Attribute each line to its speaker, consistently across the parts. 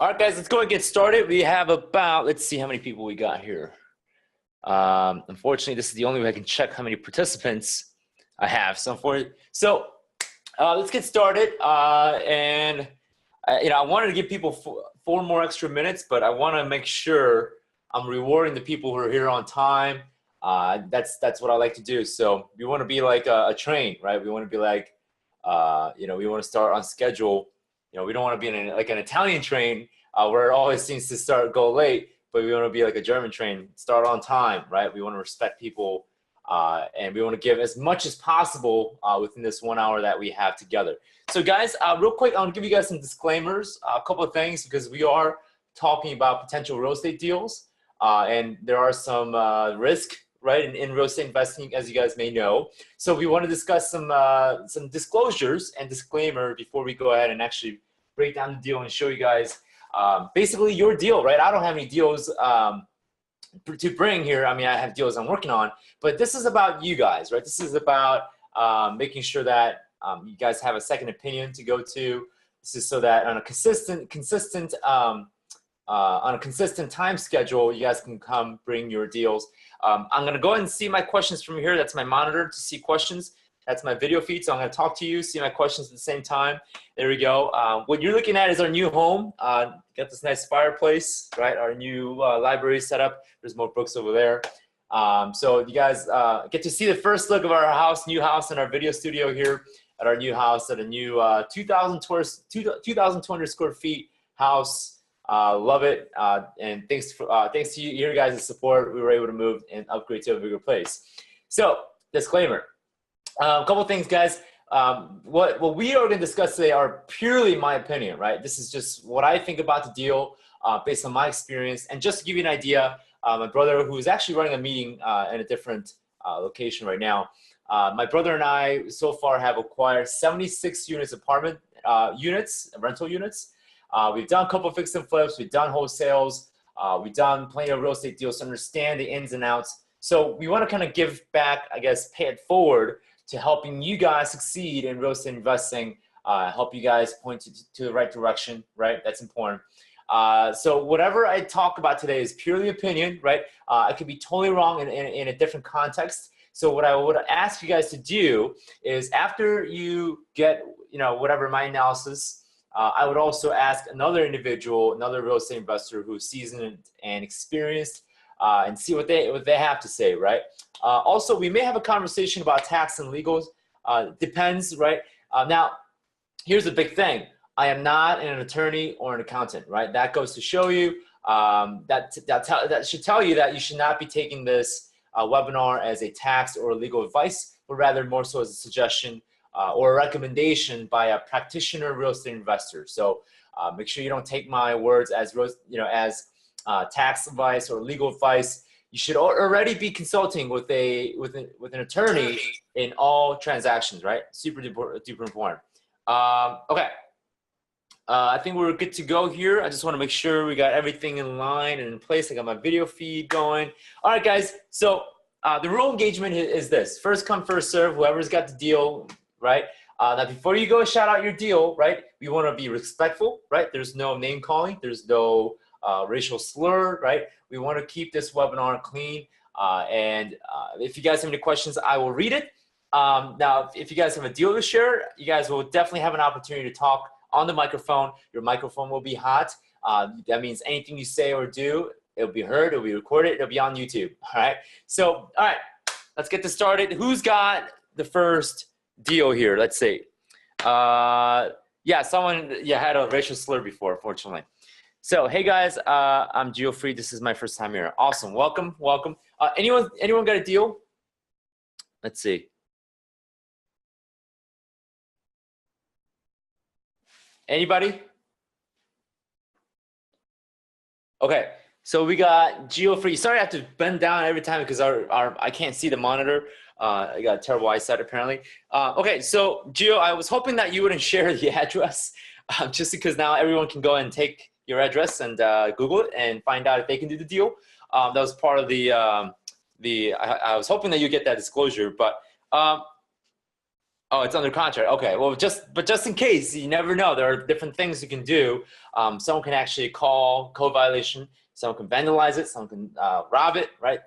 Speaker 1: All right, guys, let's go and get started. We have about, let's see how many people we got here. Unfortunately, this is the only way I can check how many participants I have. Let's get started. I wanted to give people four more extra minutes, but I want to make sure I'm rewarding the people who are here on time. That's what I like to do. So we want to be like a train, right? We want to be like, we want to start on schedule. We don't want to be like an Italian train where it always seems to go late, but we want to be like a German train, start on time, right? We want to respect people, and we want to give as much as possible within this 1 hour that we have together. So guys, real quick, I want to give you guys some disclaimers, a couple of things, because we are talking about potential real estate deals, and there are some risk, right, in real estate investing, as you guys may know. So we want to discuss some disclosures and disclaimer before we go ahead and actually break down the deal and show you guys basically your deal, right? I don't have any deals to bring here. I mean, I have deals I'm working on, but this is about you guys, right? This is about making sure that you guys have a second opinion to go to. This is so that on a consistent time schedule, you guys can come bring your deals. I'm going to go ahead and see my questions from here. That's my monitor to see questions. That's my video feed. So I'm going to talk to you, see my questions at the same time. There we go. What you're looking at is our new home. Got this nice fireplace, right? Our new library set up. There's more books over there. So you guys get to see the first look of our new house in our video studio here at our new house at a new 2,200 square feet house. Love it. And thanks to your guys' support, we were able to move and upgrade to a bigger place. So disclaimer. A couple of things, guys. What we are going to discuss today are purely my opinion, right? This is just what I think about the deal based on my experience. And just to give you an idea, my brother, who is actually running a meeting in a different location right now, my brother and I so far have acquired 76 apartment units, rental units. We've done a couple of fix and flips. We've done wholesales. We've done plenty of real estate deals to understand the ins and outs. So we want to kind of give back, I guess, pay it forward to helping you guys succeed in real estate investing, help you guys point to the right direction, right? That's important. So whatever I talk about today is purely opinion, right? I could be totally wrong in a different context. So what I would ask you guys to do is after you get, whatever my analysis, I would also ask another individual, another real estate investor who's seasoned and experienced, and see what they have to say, right? Also, we may have a conversation about tax and legals. Depends, right? Now, here's the big thing. I am not an attorney or an accountant, right? That goes to show you, that should tell you that you should not be taking this webinar as a tax or legal advice, but rather more so as a suggestion or a recommendation by a practitioner real estate investor. So make sure you don't take my words as tax advice or legal advice. You should already be consulting with an attorney in all transactions, right? Super duper important. Okay. I think we're good to go here. I just want to make sure we got everything in line and in place. I got my video feed going. All right, guys. So the rule engagement is this: first come, first serve. Whoever's got the deal, right? Now, before you go shout out your deal, right? We want to be respectful, right? There's no name calling. There's no racial slur, right? We want to keep this webinar clean. If you guys have any questions, I will read it. Now, if you guys have a deal to share, you guys will definitely have an opportunity to talk on the microphone. Your microphone will be hot. That means anything you say or do, it'll be heard, it'll be recorded, it'll be on YouTube, all right? So, all right, let's get this started. Who's got the first deal here? Let's see. Someone had a racial slur before, fortunately. So, hey guys, I'm Geoffrey. This is my first time here. Awesome, welcome. Anyone got a deal? Let's see. Anybody? Okay, so we got Geoffrey. Sorry, I have to bend down every time because I can't see the monitor. I got a terrible eyesight apparently. Okay, so Geo, I was hoping that you wouldn't share the address, just because now everyone can go and take your address and Google it and find out if they can do the deal. That was part of I was hoping that you get that disclosure, but Oh, it's under contract. Okay. Well, just in case, you never know. There are different things you can do. Someone can actually call code violation. Someone can vandalize it. Someone can rob it. Right?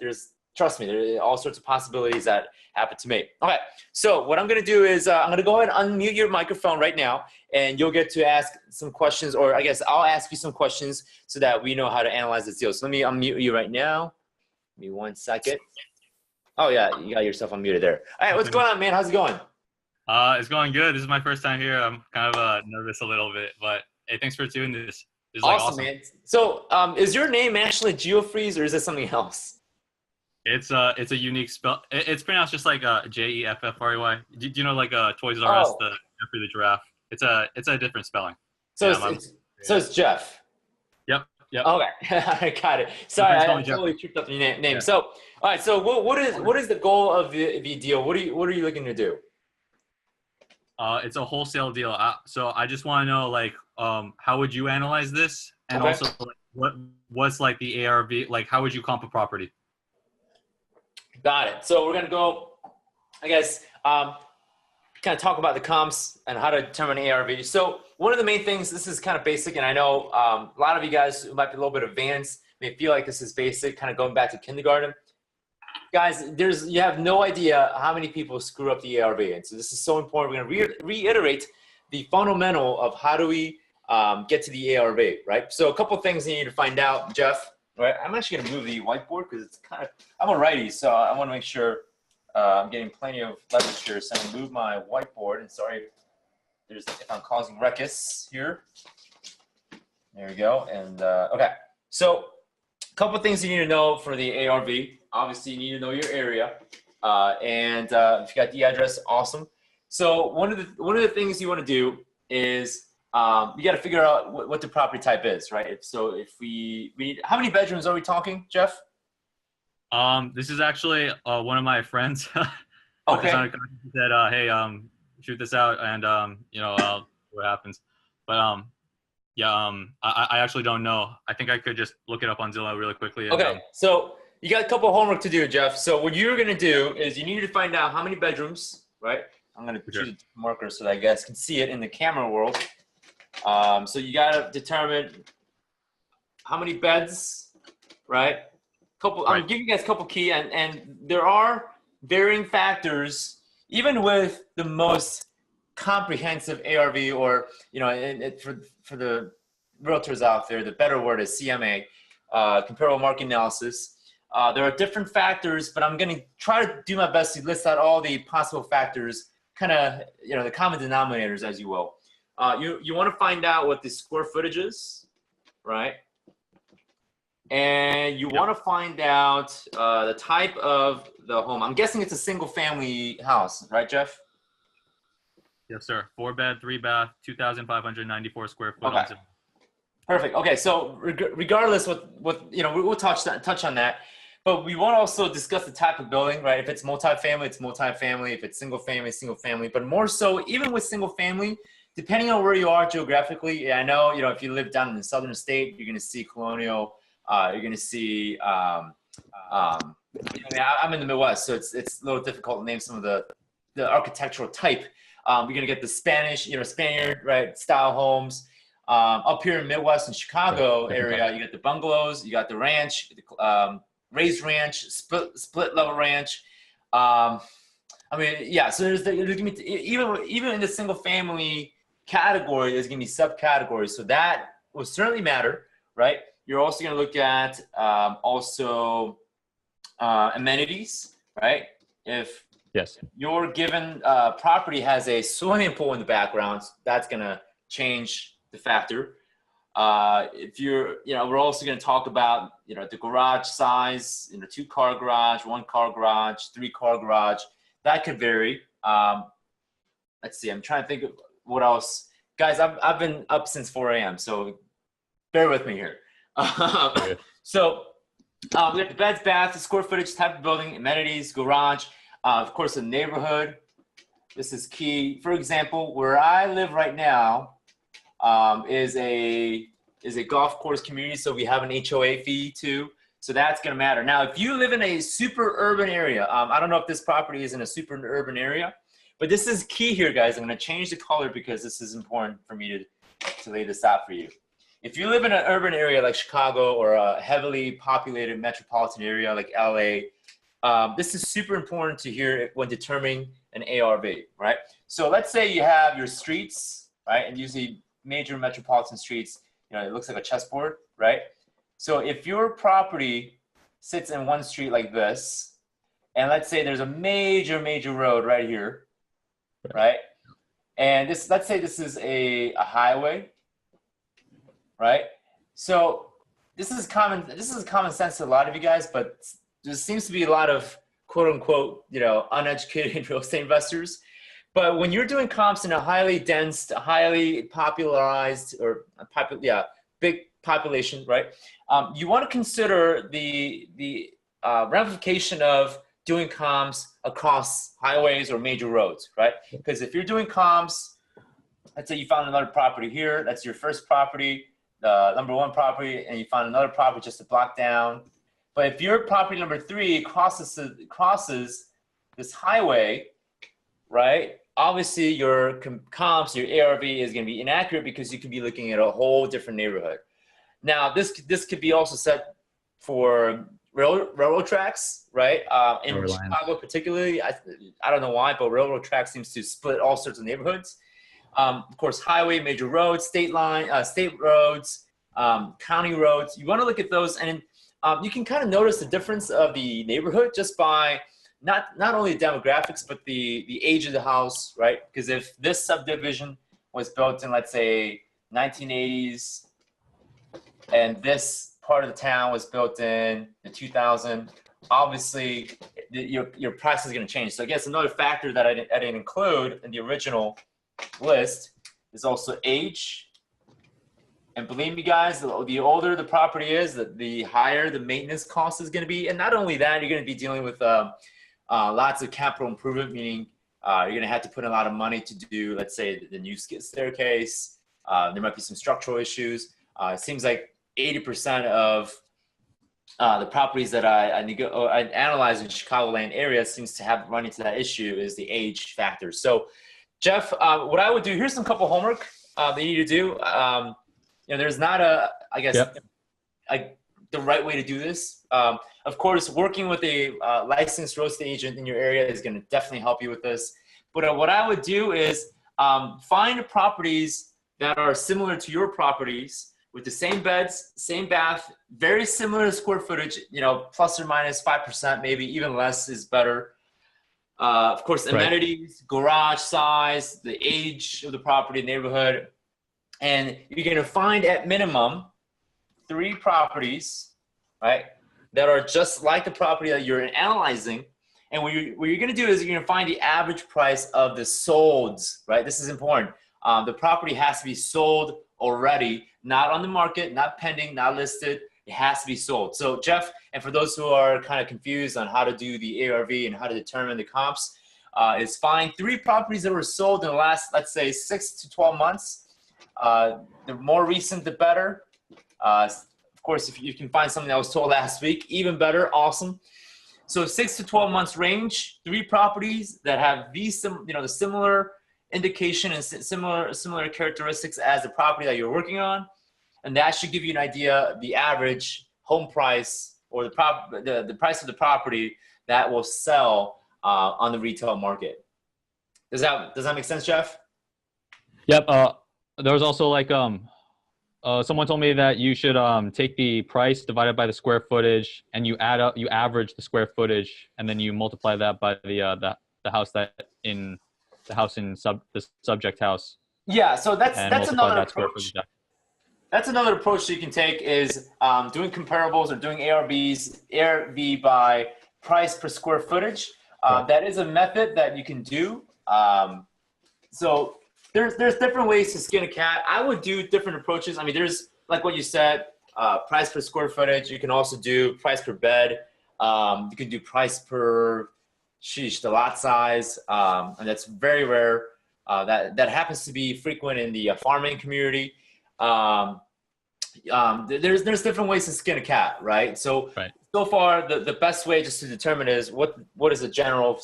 Speaker 1: Trust me, there are all sorts of possibilities that happen to me. Okay. So what I'm gonna do is I'm gonna go ahead and unmute your microphone right now, and you'll get to ask some questions, or I guess I'll ask you some questions so that we know how to analyze this deal. So let me unmute you right now. Give me 1 second. Oh yeah, you got yourself unmuted there. All right, what's going on, man? How's it going?
Speaker 2: It's going good. This is my first time here. I'm kind of nervous a little bit, but hey, thanks for doing this. This is like
Speaker 1: Awesome,
Speaker 2: awesome.
Speaker 1: man. So, is your name actually GeoFreeze, or is it something else?
Speaker 2: It's a unique spell. It's pronounced just like Jeffrey. Do you know like Toys R Us,
Speaker 1: Oh,
Speaker 2: the Jeffrey the giraffe? It's a different spelling.
Speaker 1: so
Speaker 2: Yeah,
Speaker 1: it's Jeff.
Speaker 2: Yep.
Speaker 1: Okay, I got it. Sorry, I totally tripped up your name.
Speaker 2: Yeah.
Speaker 1: So, all right. So, what is the goal of the deal? What are you looking to do?
Speaker 2: It's a wholesale deal. So I just want to know like how would you analyze this, and
Speaker 1: Okay.
Speaker 2: also like, what's like the ARV? Like how would you comp a property?
Speaker 1: Got it. So we're gonna go, I guess, kind of talk about the comps and how to determine ARV. So one of the main things, this is kind of basic, and I know a lot of you guys who might be a little bit advanced may feel like this is basic, kind of going back to kindergarten. Guys, you have no idea how many people screw up the ARV, and so this is so important. We're going to reiterate the fundamental of how do we get to the ARV, right? So a couple things you need to find out, Jeff. Right, I'm actually going to move the whiteboard because it's kind of, I'm a righty, so I want to make sure I'm getting plenty of leverage here. So I'm going to move my whiteboard, and sorry if I'm causing ruckus here. There we go, and okay. So a couple things you need to know for the ARV. Obviously, you need to know your area, and if you got the address, awesome. So one of the things you want to do is you got to figure out what the property type is, right? If we need, how many bedrooms are we talking, Jeff?
Speaker 2: This is actually one of my friends.
Speaker 1: Okay.
Speaker 2: He said, "Hey, shoot this out, and what happens." But yeah, I actually don't know. I think I could just look it up on Zillow really quickly. And,
Speaker 1: Okay. So you got a couple of homework to do, Jeff. So what you're gonna do is you need to find out how many bedrooms, right? I'm gonna choose a marker so that you guys can see it in the camera world. So you gotta determine how many beds, right? I'm giving you guys a couple key, and there are varying factors, even with the most comprehensive ARV, or for the realtors out there, the better word is CMA, comparable market analysis. There are different factors, but I'm going to try to do my best to list out all the possible factors, kind of the common denominators, as you will. You want to find out what the square footage is, right? And you want to find out the type of the home. I'm guessing it's a single family house, right, Jeff?
Speaker 2: Yes, sir. 4-bed, 3-bath, 2,594 square foot.
Speaker 1: Okay. Perfect. Okay, so regardless what we'll touch on that, but we want to also discuss the type of building, right? If it's multifamily, it's multifamily. If it's single family, single family. But more so, even with single family, depending on where you are geographically, I know if you live down in the southern state, you're going to see colonial. You're going to see. I'm in the Midwest, so it's a little difficult to name some of the architectural type. You're going to get the Spanish, Spaniard, right, style homes. Up here in Midwest and Chicago area, you got the bungalows, you got the ranch, raised ranch, split level ranch. So there's gonna be even in the single family category, there's gonna be subcategories. So that will certainly matter, right? You're also gonna look at amenities, right? If your given property has a swimming pool in the background, that's gonna change the factor. If we're also going to talk about, the garage size, 2-car garage, 1-car garage, 3-car garage, that could vary. Let's see, I'm trying to think of what else. Guys, I've been up since 4 a.m., so bear with me here. So we have the beds, bath, the square footage, type of building, amenities, garage, of course, the neighborhood. This is key. For example, where I live right now, is a golf course community, so we have an HOA fee too, so that's going to matter. Now if you live in a super urban area, I don't know if this property is in a super urban area, But this is key here, guys. I'm going to change the color because this is important for me to lay this out for you. If you live in an urban area like Chicago or a heavily populated metropolitan area like LA, this is super important to hear when determining an ARV, right? So let's say you have your streets, right? And usually major metropolitan streets, it looks like a chessboard, right? So if your property sits in one street like this, and let's say there's a major road right here, right? And let's say this is a highway, right? So this is common sense to a lot of you guys, but there seems to be a lot of quote unquote, uneducated real estate investors. But when you're doing comps in a highly dense, highly popularized or big population, right? You want to consider the ramification of doing comps across highways or major roads, right? Because if you're doing comps, let's say you found another property here, that's your first property, the number one property, and you found another property just a block down. But if your property number 3 crosses this highway, right? Obviously your comps, your ARV is going to be inaccurate because you could be looking at a whole different neighborhood. Now this could be also set for railroad tracks, right? In Chicago particularly, I don't know why, but railroad tracks seems to split all sorts of neighborhoods. Of course, highway, major roads, state roads, county roads. You want to look at those, and you can kind of notice the difference of the neighborhood just by not only the demographics, but the age of the house, right? Because if this subdivision was built in, let's say, 1980s, and this part of the town was built in the 2000, obviously your price is going to change. So I guess another factor that I didn't include in the original list is also age. And believe me, guys, the older the property is, the higher the maintenance cost is going to be. And not only that, you're going to be dealing with lots of capital improvement, meaning you're going to have to put in a lot of money to do, let's say, the new staircase. There might be some structural issues. It seems like 80% of the properties that I analyze in Chicagoland area seems to have run into that issue is the age factor. So, Jeff, what I would do, here's some couple homework that you need to do. There's not the right way to do this. Of course, working with a licensed real estate agent in your area is going to definitely help you with this. But what I would do is find properties that are similar to your properties with the same beds, same bath, very similar square footage, plus or minus 5%, maybe even less is better. Of course, amenities, garage size, the age of the property, neighborhood. And you're going to find at minimum 3 properties, right, that are just like the property that you're analyzing. And what you're going to do is you're going to find the average price of the solds, right? This is important. The property has to be sold already, not on the market, not pending, not listed. It has to be sold. So Jeff, and for those who are kind of confused on how to do the ARV and how to determine the comps, is find 3 properties that were sold in the last, let's say, 6 to 12 months. The more recent, the better. Of course, if you can find something that was sold last week, even better, awesome. So 6 to 12 months range, 3 properties that have the similar indication and similar characteristics as the property that you're working on. And that should give you an idea the average home price or the price of the property that will sell on the retail market. Does that make sense, Jeff?
Speaker 2: Yep. There was also someone told me that you should take the price divided by the square footage, and you average the square footage, and then you multiply that by the house the subject house.
Speaker 1: Yeah. So that's another approach. That's another approach that you can take is doing comparables or doing ARV by price per square footage. That is a method that you can do. So there's different ways to skin a cat. I would do different approaches. I mean, there's like what you said, price per square footage. You can also do price per bed. You can do price per the lot size, and that's very rare. That happens to be frequent in the farming community. There's different ways to skin a cat, right? So far the best way just to determine is what is the general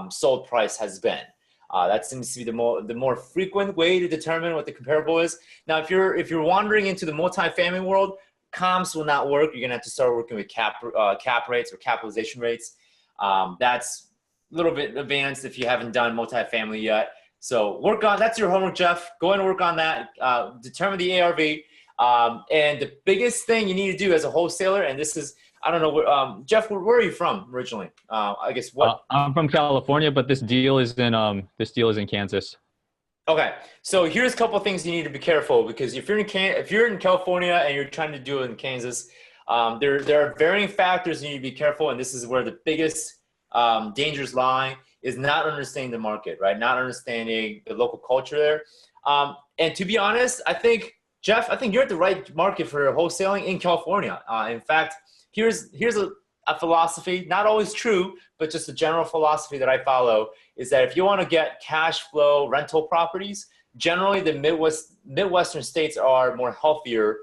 Speaker 1: sold price has been. That seems to be the more frequent way to determine what the comparable is. Now, if you're wandering into the multifamily world, comps will not work. You're gonna have to start working with cap rates or capitalization rates. That's a little bit advanced if you haven't done multifamily yet. So that's your homework, Jeff. Go ahead and work on that. Determine the ARV. And the biggest thing you need to do as a wholesaler, and this is, I don't know, Jeff, where are you from originally? I guess what?
Speaker 2: I'm from California, but this deal is in Kansas.
Speaker 1: Okay, so here's a couple of things you need to be careful, because if you're in California and you're trying to do it in Kansas, there are varying factors you need to be careful, and this is where the biggest dangers lie, is not understanding the market, right? Not understanding the local culture there. And to be honest, Jeff, I think you're at the right market for wholesaling in California. In fact, here's a philosophy, not always true, but just a general philosophy that I follow, is that if you want to get cash flow rental properties, generally the Midwestern states are more healthier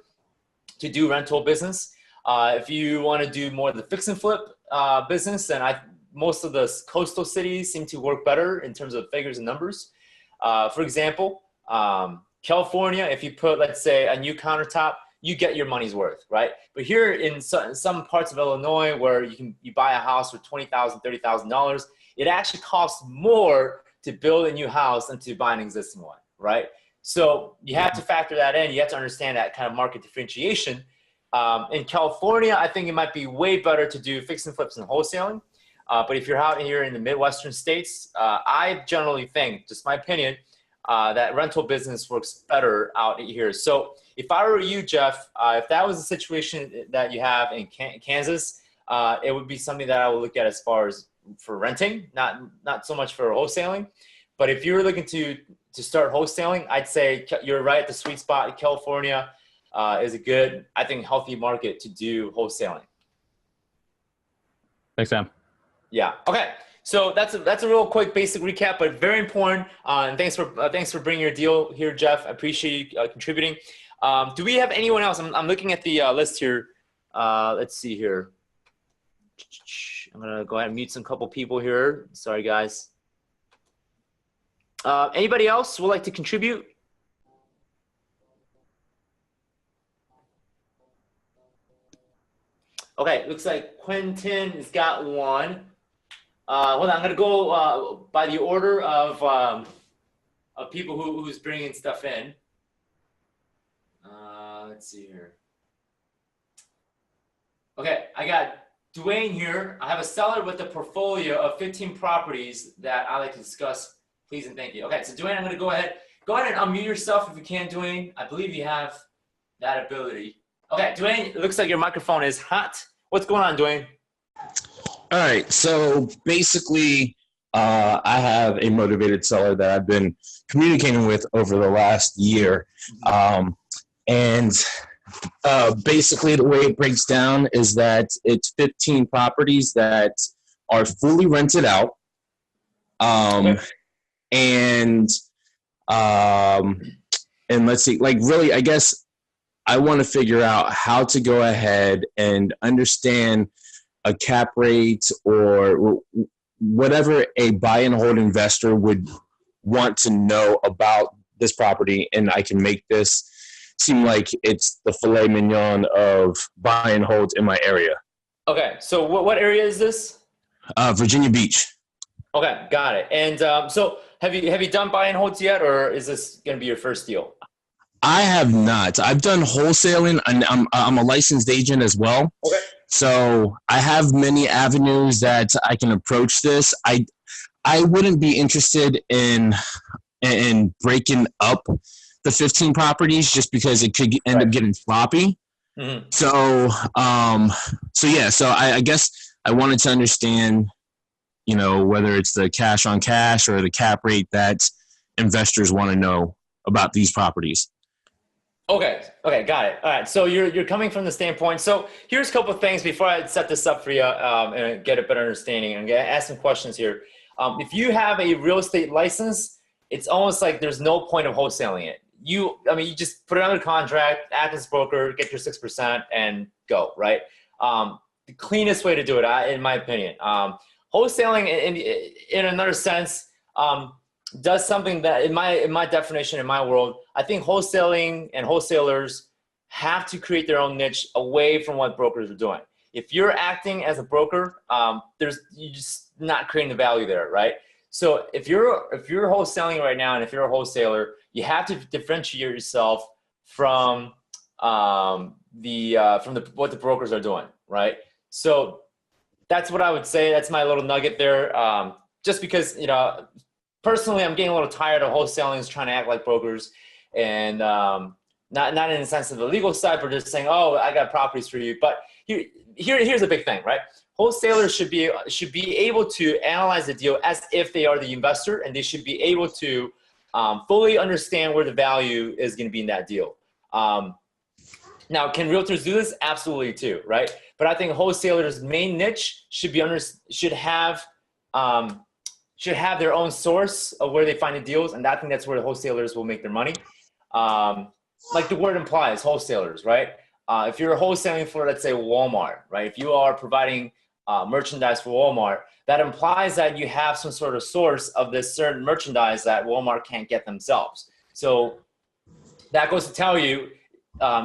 Speaker 1: to do rental business. If you want to do more of the fix and flip business, then most of the coastal cities seem to work better in terms of figures and numbers. For example, California, if you put, let's say, a new countertop, you get your money's worth, right? But here in some parts of Illinois, where you buy a house for $20,000, $30,000, it actually costs more to build a new house than to buy an existing one, right? So you have to factor that in. You have to understand that kind of market differentiation. In California, I think it might be way better to do fix and flips and wholesaling. But if you're out here in the Midwestern states, I generally think, just my opinion, that rental business works better out here. So if I were you, Jeff, if that was the situation that you have in Kansas, it would be something that I would look at as far as for renting, not so much for wholesaling. But if you're looking to start wholesaling, I'd say you're right at the sweet spot. California is a good, I think, healthy market to do wholesaling.
Speaker 2: Thanks, Sam.
Speaker 1: Yeah. Okay. So that's a real quick basic recap, but very important. And thanks for bringing your deal here, Jeff. I appreciate you contributing. Do we have anyone else? I'm looking at the list here. Let's see here. I'm gonna go ahead and mute some couple people here. Sorry, guys. Anybody else would like to contribute? Okay, looks like Quentin has got one. Hold on, I'm gonna go by the order of people who's bringing stuff in. Let's see here. Okay, I got Dwayne here. I have a seller with a portfolio of 15 properties that I'd like to discuss. Please and thank you. Okay, so Dwayne, I'm gonna go ahead and unmute yourself if you can, Dwayne. I believe you have that ability. Okay, Dwayne, it looks like your microphone is hot. What's going on, Dwayne?
Speaker 3: All right, so basically, I have a motivated seller that I've been communicating with over the last year. And basically the way it breaks down is that it's 15 properties that are fully rented out. Okay. And let's see, like really, I guess I want to figure out how to go ahead and understand a cap rate or whatever a buy and hold investor would want to know about this property, and I can make this seem like it's the filet mignon of buy and hold in my area.
Speaker 1: Okay, so what area is this?
Speaker 3: Virginia Beach.
Speaker 1: Okay, got it. And so have you done buy and holds yet, or is this going to be your first deal?
Speaker 3: I have not. I've done wholesaling, and I'm a licensed agent as well. Okay. So I have many avenues that I can approach this. I wouldn't be interested in breaking up the 15 properties just because it could end up getting sloppy. Mm-hmm. So I guess I wanted to understand, whether it's the cash on cash or the cap rate that investors want to know about these properties.
Speaker 1: Okay, got it. All right, so you're coming from the standpoint. So here's a couple of things before I set this up for you and get a better understanding and ask some questions here. If you have a real estate license, it's almost like there's no point of wholesaling it. You just put it under contract, act as broker, get your 6% and go, right? The cleanest way to do it, in my opinion. Wholesaling, in another sense, does something that in my definition, in my world, I think wholesaling and wholesalers have to create their own niche away from what brokers are doing. If you're acting as a broker, you're just not creating the value there, right? So if you're wholesaling right now, and if you're a wholesaler, you have to differentiate yourself from what the brokers are doing, right? So that's what I would say. That's my little nugget there. Just because, personally, I'm getting a little tired of wholesaling, trying to act like brokers, and not in the sense of the legal side, but just saying, oh, I got properties for you. But here's a big thing, right? Wholesalers should be able to analyze the deal as if they are the investor, and they should be able to fully understand where the value is going to be in that deal. Now, can realtors do this? Absolutely too, right? But I think wholesalers' main niche should have their own source of where they find the deals, and I think that's where the wholesalers will make their money. Like the word implies, wholesalers, right? If you're wholesaling for, let's say, Walmart, right? If you are providing merchandise for Walmart, that implies that you have some sort of source of this certain merchandise that Walmart can't get themselves. So that goes to tell you,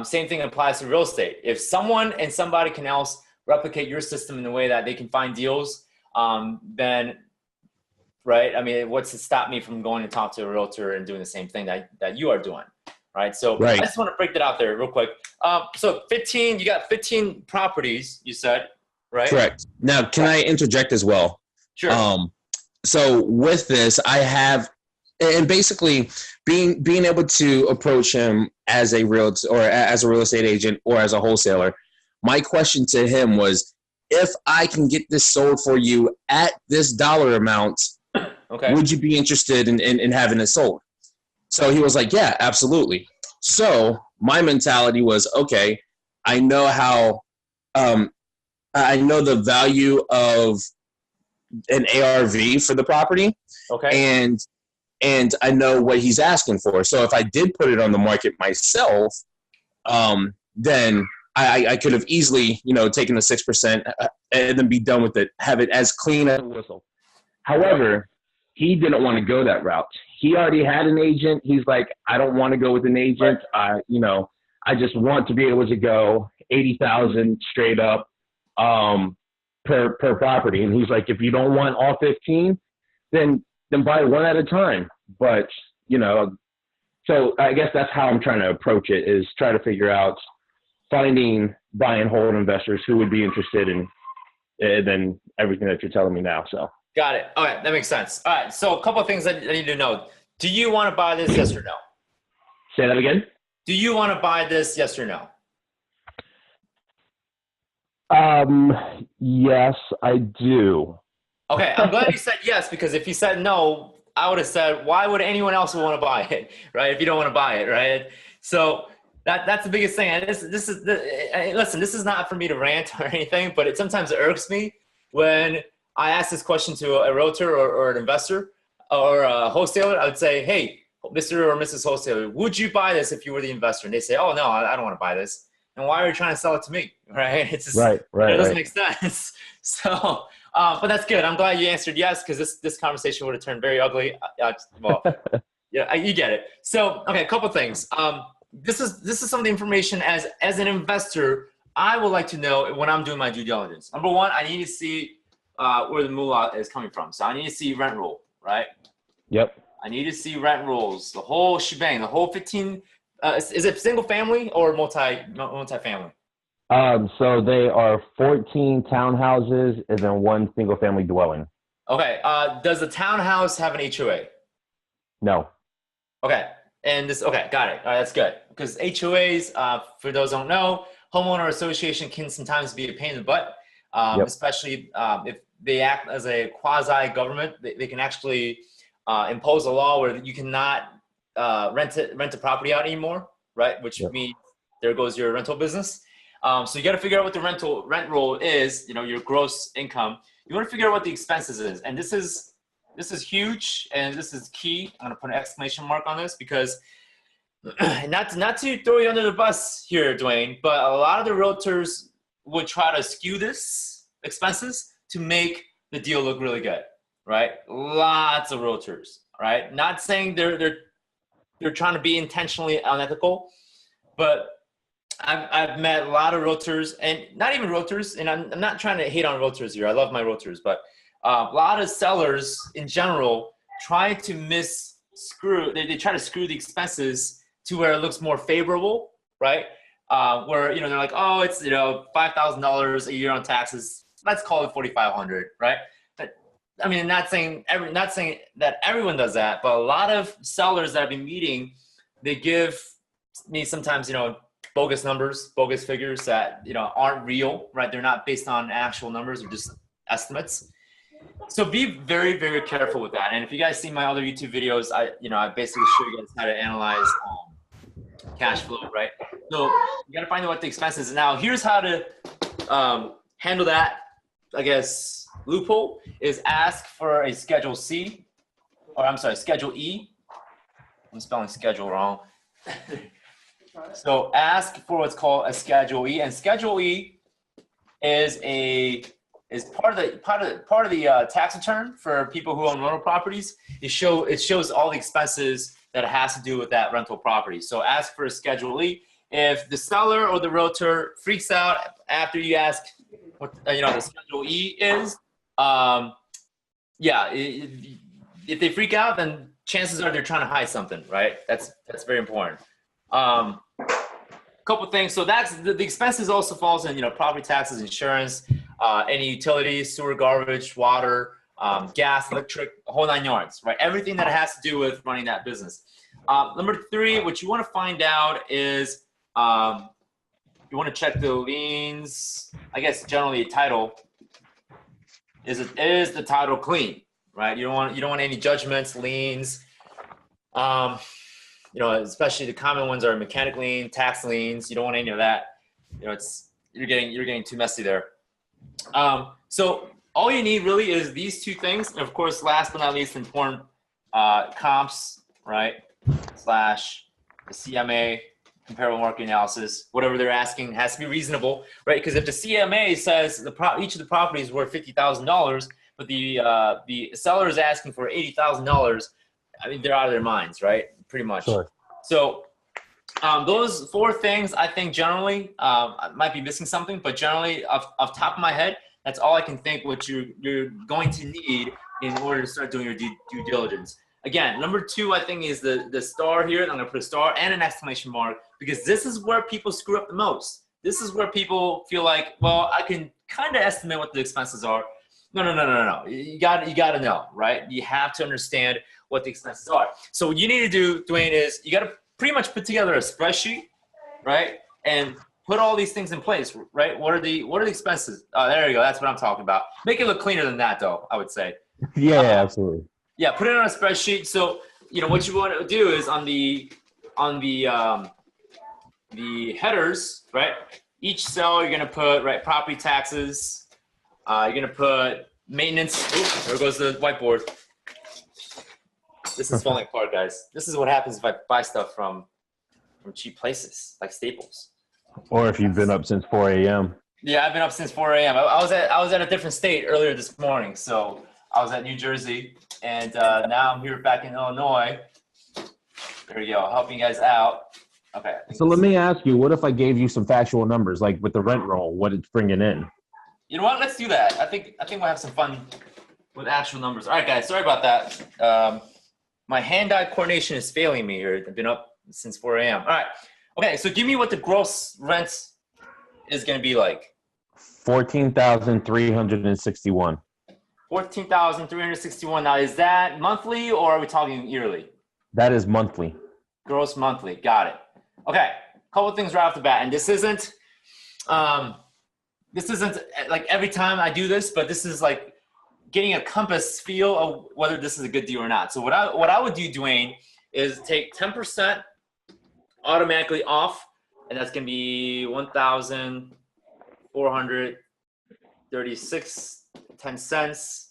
Speaker 1: same thing applies to real estate. If somebody can else replicate your system in a way that they can find deals, then, right? I mean, what's to stop me from going to talk to a realtor and doing the same thing that you are doing? Right. So
Speaker 3: right.
Speaker 1: I just want to break that out there real quick. So you got 15 properties, you said, right?
Speaker 3: Correct. Now, can I interject as well?
Speaker 1: Sure.
Speaker 3: So with this, I have, and basically being able to approach him as a realtor or as a real estate agent or as a wholesaler, my question to him was, if I can get this sold for you at this dollar amount,
Speaker 1: okay,
Speaker 3: would you be interested in having it sold? So he was like, yeah, absolutely. So my mentality was, okay, I know I know the value of an ARV for the property.
Speaker 1: Okay.
Speaker 3: And I know what he's asking for. So if I did put it on the market myself, then I could have easily, taken the 6% and then be done with it, have it as clean as a whistle. However, he didn't want to go that route. He already had an agent. He's like, I don't want to go with an agent.
Speaker 1: Right.
Speaker 3: I just want to be able to go 80,000 straight up per property. And he's like, if you don't want all 15, then buy one at a time. But, so I guess that's how I'm trying to approach it, is try to figure out finding buy and hold investors who would be interested in then everything that you're telling me now. So.
Speaker 1: Got it. All right, that makes sense. All right, so a couple of things I need to know. Do you want to buy this, yes or no?
Speaker 3: Say that again?
Speaker 1: Do you want to buy this, yes or no?
Speaker 3: Yes, I do.
Speaker 1: Okay, I'm glad you said yes, because if you said no, I would have said, why would anyone else want to buy it, right? If you don't want to buy it, right? So that's the biggest thing. And listen, this is not for me to rant or anything, but sometimes it irks me when I ask this question to a realtor or an investor or a wholesaler. I would say, hey, Mr. or Mrs. Wholesaler, would you buy this if you were the investor? And they say, oh, no, I don't want to buy this. And why are you trying to sell it to me? Right? It's just,
Speaker 3: right.
Speaker 1: It doesn't make sense. So, but that's good. I'm glad you answered yes, because this conversation would have turned very ugly. Well, yeah, you get it. So, okay, a couple things. This is some of the information as an investor I would like to know when I'm doing my due diligence. Number one, I need to see where the moolah is coming from. So I need to see rent roll, right?
Speaker 3: Yep.
Speaker 1: I need to see rent rolls, the whole shebang, the whole 15. Is it single family or multi-family?
Speaker 3: So they are 14 townhouses and then one single family dwelling.
Speaker 1: Okay. Does the townhouse have an HOA?
Speaker 3: No.
Speaker 1: Okay. Okay, got it. All right, that's good. Because HOAs, for those who don't know, homeowner association can sometimes be a pain in the butt, especially if they act as a quasi-government. They can actually impose a law where you cannot rent a property out anymore, right? Which means there goes your rental business. So you got to figure out what the rent roll is, your gross income. You want to figure out what the expenses is. And this is huge, and this is key. I'm going to put an exclamation mark on this because not to throw you under the bus here, Dwayne, but a lot of the realtors would try to skew this expenses to make the deal look really good, right? Lots of realtors, right? Not saying they're trying to be intentionally unethical, but I've met a lot of realtors, and not even realtors, and I'm not trying to hate on realtors here. I love my realtors, but a lot of sellers in general try to they try to screw the expenses to where it looks more favorable, right? Where, they're like, oh, it's, $5,000 a year on taxes. Let's call it 4,500, right? But I mean, not saying that everyone does that, but a lot of sellers that I've been meeting, they give me sometimes, bogus numbers, bogus figures that, aren't real, right? They're not based on actual numbers, or just estimates. So be very, very careful with that. And if you guys see my other YouTube videos, I basically show you guys how to analyze cash flow, right? So you got to find out what the expense is. Now, here's how to handle that, I guess, loophole is ask for a Schedule C, or I'm sorry, Schedule E. I'm spelling schedule wrong. So ask for what's called a Schedule E, and Schedule E is part of the tax return for people who own rental properties. It shows all the expenses that it has to do with that rental property. So ask for a Schedule E. If the seller or the realtor freaks out after you ask what the Schedule E is, if they freak out, then chances are they're trying to hide something, right? That's very important. Couple things. So that's the expenses also falls in, property taxes, insurance, any utilities, sewer, garbage, water, gas, electric, a whole 9 yards, right? Everything that has to do with running that business. Number 3, what you want to find out is you want to check the liens. I guess generally title is the title clean, right? You don't want any judgments, liens. Especially the common ones are mechanic lien, tax liens. You don't want any of that. You're getting too messy there. So all you need really is these 2 things. And of course, last but not least, important comps, right? / the CMA, comparable market analysis. Whatever they're asking has to be reasonable, right? Because if the CMA says each of the properties is worth $50,000, but the seller is asking for $80,000, I mean, they're out of their minds, right? Pretty much. Sure. So those 4 things, I think generally, I might be missing something, but generally off top of my head, that's all I can think what you're going to need in order to start doing your due diligence. Again, number 2, I think, is the star here. I'm going to put a star and an exclamation mark, because this is where people screw up the most. This is where people feel like, well, I can kind of estimate what the expenses are. No. You got to know, right? You have to understand what the expenses are. So what you need to do, Dwayne, is you got to pretty much put together a spreadsheet, right? And put all these things in place, right? What are the expenses? There you go. That's what I'm talking about. Make it look cleaner than that, though, I would say.
Speaker 3: Yeah, absolutely.
Speaker 1: Yeah, put it on a spreadsheet. So what you want to do is on the headers, right? Each cell you're gonna put property taxes. You're gonna put maintenance. Oops, there goes the whiteboard. This is falling apart, guys. This is what happens if I buy stuff from cheap places like Staples.
Speaker 3: Or if you've been up since 4 a.m.
Speaker 1: Yeah, I've been up since 4 a.m. I was at a different state earlier this morning, so I was at New Jersey, and now I'm here back in Illinois. There we go, helping you guys out. Okay.
Speaker 3: So let me ask you, what if I gave you some factual numbers, like with the rent roll, what it's bringing in?
Speaker 1: You know what? Let's do that. I think we'll have some fun with actual numbers. All right, guys. Sorry about that. My hand-eye coordination is failing me here. I've been up since 4 a.m. All right. Okay. So give me what the gross rent is going to be like.
Speaker 3: $14,361.
Speaker 1: $14,361. Now, is that monthly or are we talking yearly?
Speaker 3: That is monthly.
Speaker 1: Gross monthly. Got it. Okay. A couple of things right off the bat, and this isn't like every time I do this, but this is like getting a compass feel of whether this is a good deal or not. So what I would do, Dwayne, is take 10% automatically off, and that's going to be $1,436.10.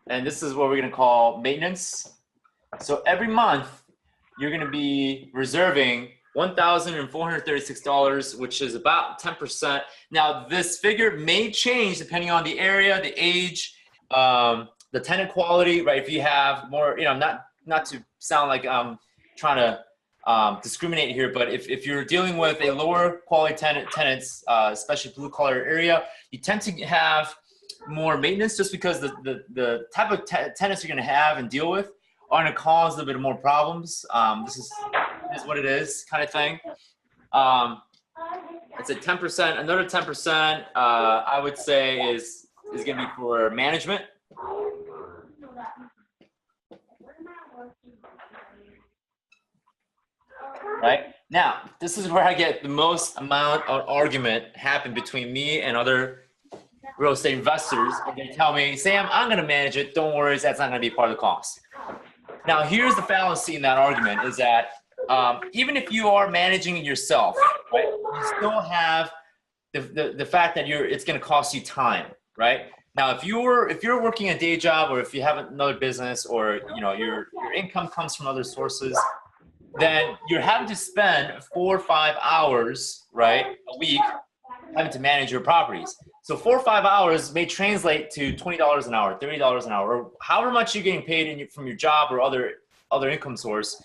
Speaker 1: And this is what we're going to call maintenance. So every month you're going to be reserving $1,436, which is about 10%. Now, this figure may change depending on the area, the age, the tenant quality, right? If you have more, not not to sound like I'm trying to discriminate here, but if you're dealing with a lower quality tenants, especially blue collar area, you tend to have more maintenance just because the type of tenants you're going to have and deal with are going to cause a little bit more problems. This is what it is, kind of thing. It's a 10%. Another 10%, I would say, is going to be for management. Right now, this is where I get the most amount of argument happen between me and other real estate investors. And they tell me, Sam, I'm going to manage it. Don't worry, that's not going to be part of the cost. Now, here's the fallacy in that argument is that even if you are managing it yourself, right, you still have the fact that it's going to cost you time, right? Now, if you're working a day job or if you have another business or your income comes from other sources, then you're having to spend 4 or 5 hours, right, a week having to manage your properties. So 4 or 5 hours may translate to $20 an hour, $30 an hour, or however much you're getting paid from your job or other income source.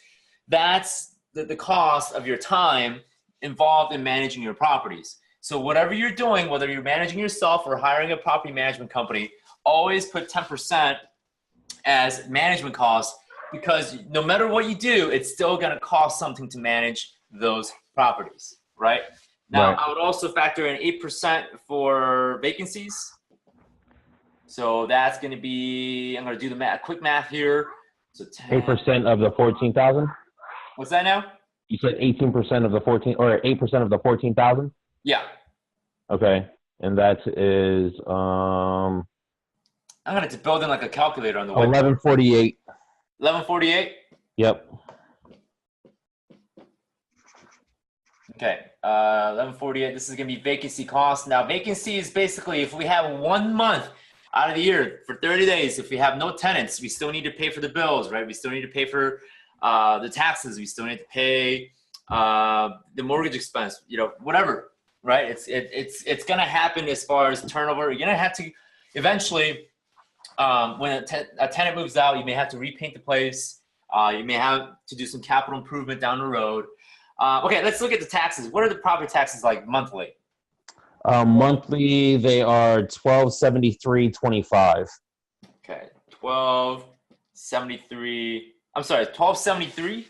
Speaker 1: That's the cost of your time involved in managing your properties. So whatever you're doing, whether you're managing yourself or hiring a property management company, always put 10% as management costs, because no matter what you do, it's still going to cost something to manage those properties, right? Now, I would also factor in 8% for vacancies. So that's going to be, I'm going to do the quick math here. So
Speaker 3: 8% of the 14,000.
Speaker 1: What's that now?
Speaker 3: You said 18% of the 14, or 8% of the 14,000.
Speaker 1: Yeah.
Speaker 3: Okay, and that is
Speaker 1: I'm going to build in like a calculator on the way.
Speaker 3: 1148.
Speaker 1: 1148.
Speaker 3: Yep.
Speaker 1: Okay, 1148. This is going to be vacancy cost. Now, vacancy is basically if we have 1 month out of the year for 30 days, if we have no tenants, we still need to pay for the bills, right? We still need to pay for the taxes. We still need to pay the mortgage expense, whatever, right? It's going to happen as far as turnover. You're going to have to eventually, when a tenant moves out, you may have to repaint the place. You may have to do some capital improvement down the road. Okay, let's look at the taxes. What are the property taxes like monthly?
Speaker 3: Monthly, they are $1,273.25.
Speaker 1: Okay, $1,273. I'm sorry, $1,273.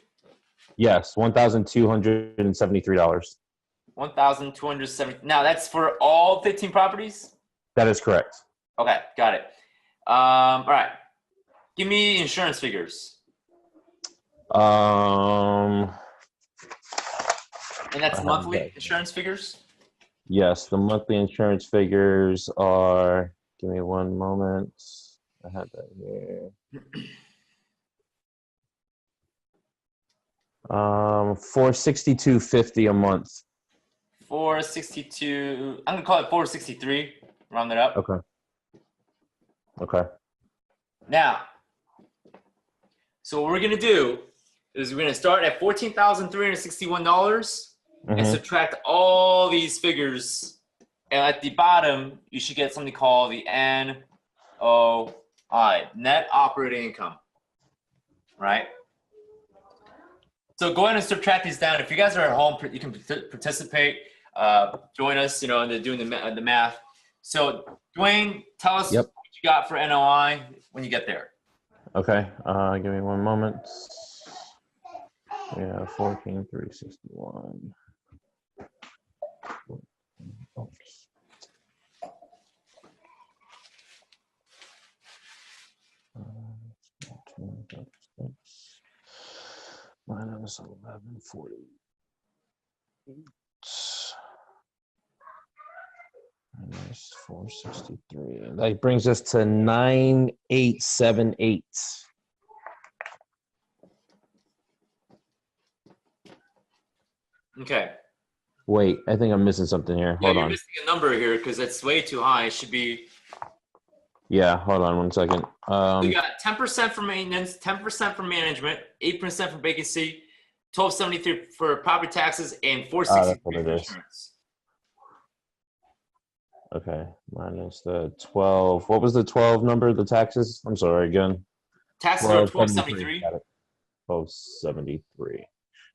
Speaker 3: Yes, $1,273.
Speaker 1: $1,270. Now that's for all 15 properties.
Speaker 3: That is correct.
Speaker 1: Okay, got it. All right, give me insurance figures. And that's monthly insurance figures?
Speaker 3: Yes, the monthly insurance figures are, give me one moment. I have that here. $462.50 a month.
Speaker 1: 462. I'm gonna call it 463. Round it up.
Speaker 3: Okay. Okay.
Speaker 1: Now, so what we're gonna do is we're gonna start at $14,361 and subtract all these figures. And at the bottom, you should get something called the NOI, net operating income, right? So go ahead and subtract these down. If you guys are at home, you can participate. Join us, in doing the math. So Dwayne, tell us what you got for NOI when you get there.
Speaker 3: Okay. Give me one moment. Yeah, 14,361. Minus 1140. Minus 463. That brings us to 9878.
Speaker 1: Okay.
Speaker 3: Wait, I think I'm missing something here. Hold
Speaker 1: you're
Speaker 3: on.
Speaker 1: missing a number here because it's way too high. It should be.
Speaker 3: Yeah, hold on one second.
Speaker 1: We got 10% for maintenance, 10% for management, 8% for vacancy, $1,273 for property taxes, and $463 for insurance.
Speaker 3: Okay, minus the 12. What was the 12 number? The taxes? I'm sorry again.
Speaker 1: Taxes are $1,273.
Speaker 3: 1273.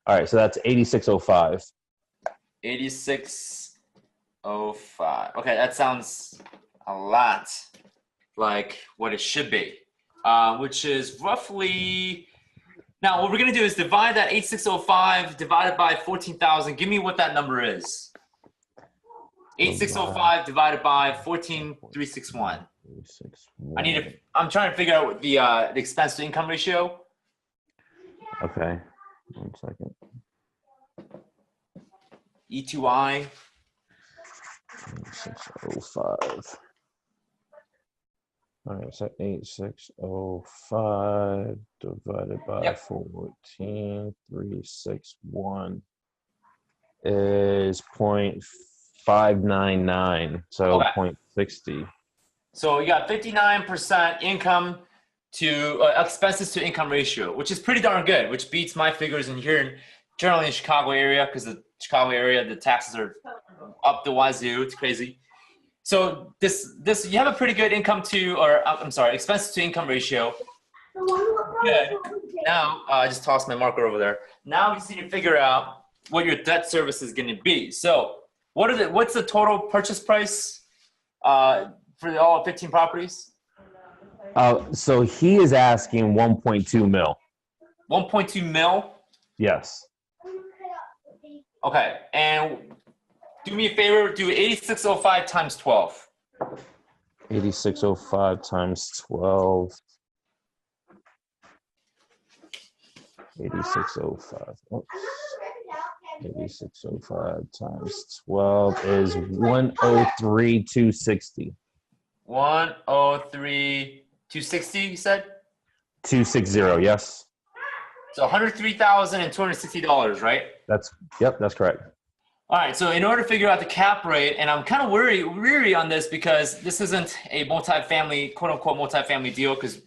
Speaker 3: All right, so that's 8605.
Speaker 1: 8605. Okay, that sounds a lot like what it should be, which is roughly. Now, what we're gonna do is divide that 8605 divided by 14,000. Give me what that number is. 8605 divided by 14,361. I'm trying to figure out what the expense to income ratio.
Speaker 3: Okay, 1 second.
Speaker 1: E2I.
Speaker 3: 8605. All right, so 8605 divided by 14,361 is 0.599, so 0.60.
Speaker 1: So you got 59% income to expenses to income ratio, which is pretty darn good, which beats my figures in here, generally in Chicago area, because the Chicago area, the taxes are up the wazoo. It's crazy. So this you have a pretty good income to, or I'm sorry, expenses to income ratio. Good. Now I just tossed my marker over there. Now we just need to figure out what your debt service is going to be. So what's the total purchase price for all 15 properties?
Speaker 3: So he is asking 1.2 mil.
Speaker 1: 1.2 mil?
Speaker 3: Yes.
Speaker 1: Okay, and do me a favor, do 8605 times 12.
Speaker 3: 8605 times 12. 8605. Oops. 8605 times 12 is 103,260.
Speaker 1: 103,260, you said?
Speaker 3: 260, yes.
Speaker 1: So $103,260, right?
Speaker 3: That's correct.
Speaker 1: All right, so in order to figure out the cap rate, and I'm kind of weary on this because this isn't a multifamily, quote unquote multifamily deal, because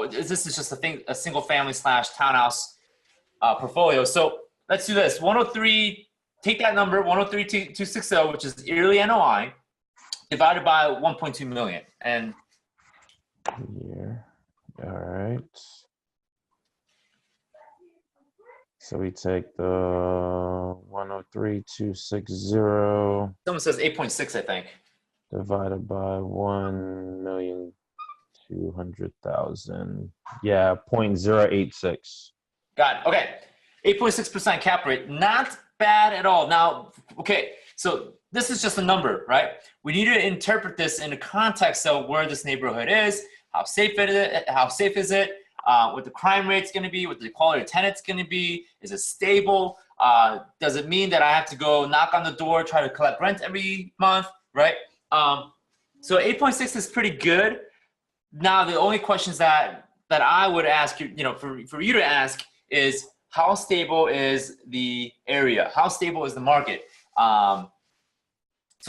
Speaker 1: this is just a single family / townhouse portfolio. So let's do this. 103, take that number, 103,260, which is yearly NOI, divided by 1.2 million. And
Speaker 3: here, all right. So we take the 103,260.
Speaker 1: Someone says 8.6, I think.
Speaker 3: Divided by 1,200,000. Yeah, 0.086.
Speaker 1: Got it. Okay. 8.6% cap rate. Not bad at all. Now, okay, so this is just a number, right? We need to interpret this in the context of where this neighborhood is, how safe is it, what the crime rate's going to be, what the quality of tenant's going to be, is it stable, does it mean that I have to go knock on the door, try to collect rent every month, right? So 8.6 is pretty good. Now, the only questions that I would ask you, for you to ask is, how stable is the area? How stable is the market? So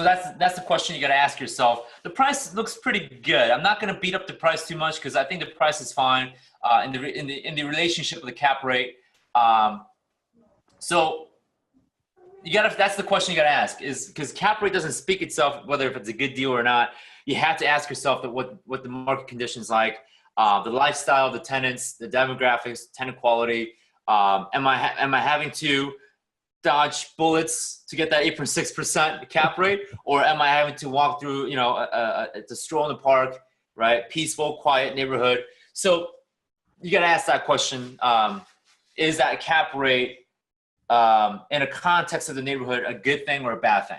Speaker 1: that's the question you got to ask yourself. The price looks pretty good. I'm not going to beat up the price too much because I think the price is fine in the relationship with the cap rate. So that's the question you got to ask, is because cap rate doesn't speak itself whether if it's a good deal or not. You have to ask yourself that what the market conditions like, the lifestyle, the tenants, the demographics, tenant quality. Am I having to dodge bullets to get that 8.6% cap rate, or am I having to walk through, to stroll in the park, right? Peaceful, quiet neighborhood. So you got to ask that question. Is that cap rate in a context of the neighborhood a good thing or a bad thing,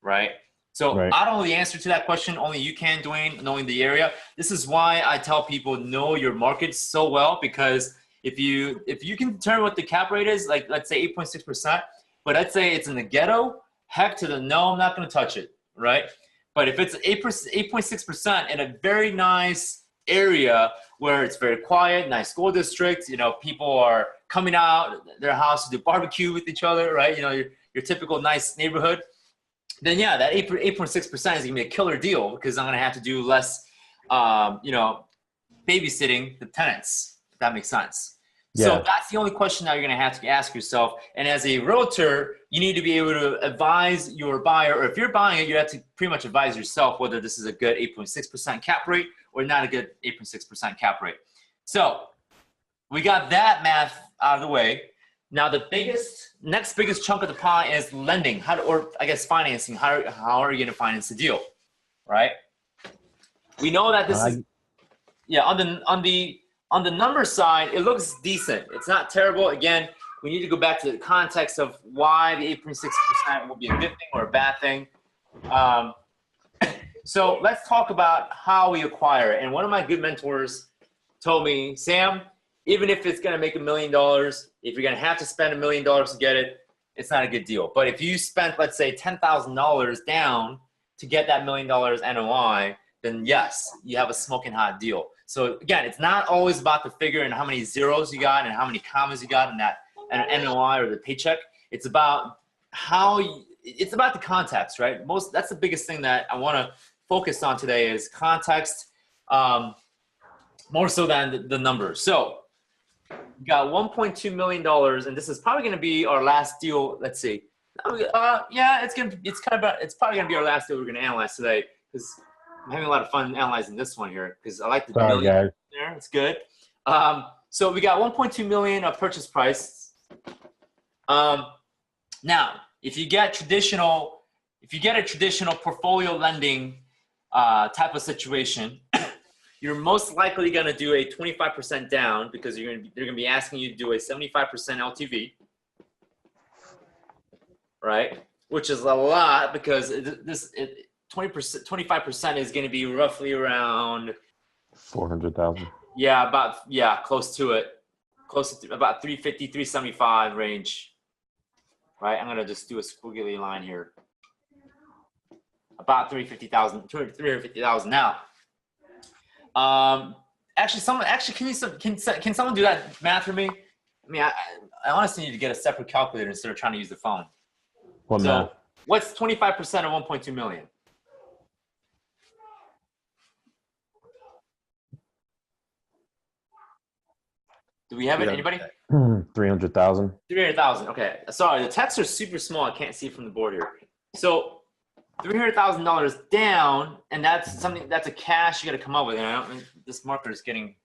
Speaker 1: right? So
Speaker 3: Right.
Speaker 1: I don't know the answer to that question. Only you can, Dwayne, knowing the area. This is why I tell people know your market so well, because if you can determine what the cap rate is, like let's say 8.6%, but let's say it's in the ghetto, heck to the no, I'm not going to touch it, right? But if it's 8.6% in a very nice area where it's very quiet, nice school district, people are coming out their house to do barbecue with each other, right? Your typical nice neighborhood. Then yeah, that 8.6% is going to be a killer deal because I'm going to have to do less, babysitting the tenants. If that makes sense.
Speaker 3: Yeah.
Speaker 1: So that's the only question that you're going to have to ask yourself. And as a realtor, you need to be able to advise your buyer, or if you're buying it, you have to pretty much advise yourself whether this is a good 8.6% cap rate or not a good 8.6% cap rate. So we got that math out of the way. Now the next biggest chunk of the pie is lending, or I guess financing. How are you going to finance the deal, right? We know that this is, yeah, on the number side, it looks decent. It's not terrible. Again, we need to go back to the context of why the 8.6% will be a good thing or a bad thing. So let's talk about how we acquire it. And one of my good mentors told me, Sam, even if it's going to make $1 million, if you're going to have to spend $1 million to get it, it's not a good deal. But if you spent, let's say, $10,000 down to get that $1 million NOI, then yes, you have a smoking hot deal. So again, it's not always about the figure and how many zeros you got and how many commas you got in that NOI or the paycheck. It's about it's about the context, right? That's the biggest thing that I want to focus on today is context, more so than the numbers. So we got $1.2 million, and this is probably going to be our last deal. Let's see. Yeah, it's probably going to be our last deal we're going to analyze today because I'm having a lot of fun analyzing this one here because I like the million there. It's good. So we got 1.2 million of purchase price. Now, if you get a traditional portfolio lending type of situation, you're most likely going to do a 25% down because they're going to be asking you to do a 75% LTV, right? Which is a lot because 25% is going to be roughly around
Speaker 4: 400,000.
Speaker 1: Yeah, close to it, close to about 350, 375 range, right? I'm going to just do a squiggly line here. About 350,000 now. Actually, can someone do that math for me? I mean, I honestly need to get a separate calculator instead of trying to use the phone.
Speaker 4: What math?
Speaker 1: What's 25% of 1.2 million? Do we have it? Anybody?
Speaker 4: 300,000.
Speaker 1: 300,000. Okay. Sorry, the texts are super small. I can't see from the board here. So $300,000 down, and that's a cash you got to come up with. And this marker is getting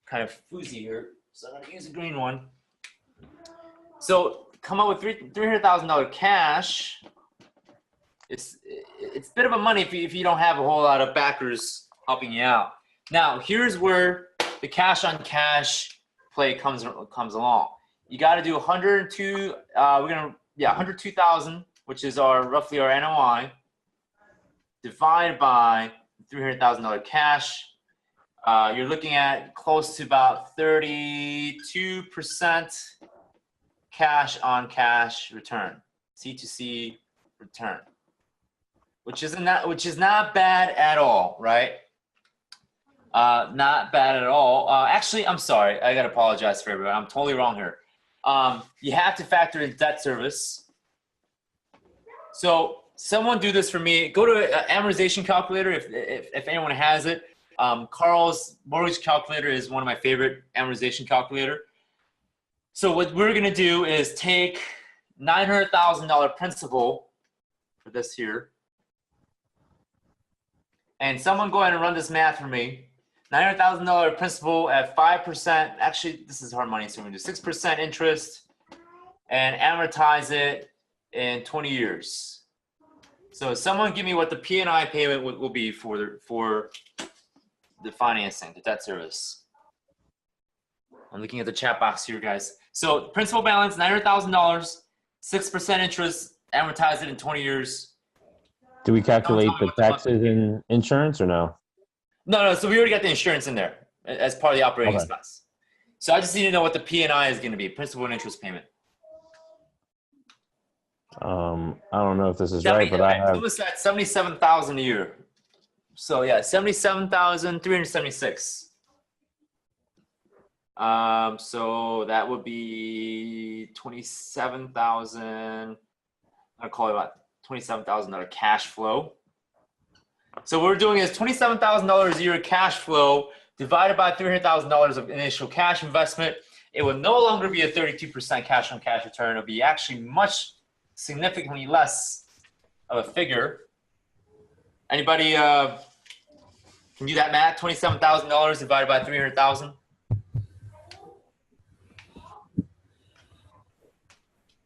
Speaker 1: kind of fuzzy here, so I'm gonna use a green one. So come up with $300,000 cash. It's a bit of a money if you don't have a whole lot of backers helping you out. Now here's where the cash on cash play comes along. You got to do 102,000, which is roughly our NOI, divided by $300,000 cash. You're looking at close to about 32% cash on cash return, C2C return, which is not bad at all, right? Not bad at all. Actually, I'm sorry. I gotta apologize for everyone. I'm totally wrong here. You have to factor in debt service. So someone do this for me. Go to amortization calculator if anyone has it. Carl's mortgage calculator is one of my favorite amortization calculator. So what we're gonna do is take $900,000 principal for this here. And someone go ahead and run this math for me. $900,000 principal at 5%. Actually, this is hard money, so we're gonna do 6% interest and amortize it in 20 years. So someone give me what the P&I payment will be for the financing, the debt service. I'm looking at the chat box here, guys. So principal balance, $900,000, 6% interest, amortize it in 20 years.
Speaker 4: Do we calculate the taxes and insurance or no?
Speaker 1: No. So we already got the insurance in there as part of the operating expense. So I just need to know what the P&I is going to be, principal and interest payment.
Speaker 4: I don't know if this is right, but I have.
Speaker 1: What's that? $77,000 a year. So yeah, $77,376. So that would be $27,000. I'll call it about $27,000 cash flow. So what we're doing is $27,000 a year cash flow divided by $300,000 of initial cash investment. It will no longer be a 32% cash on cash return. It'll be actually significantly less of a figure. Anybody can do that math? $27,000 divided by 300,000.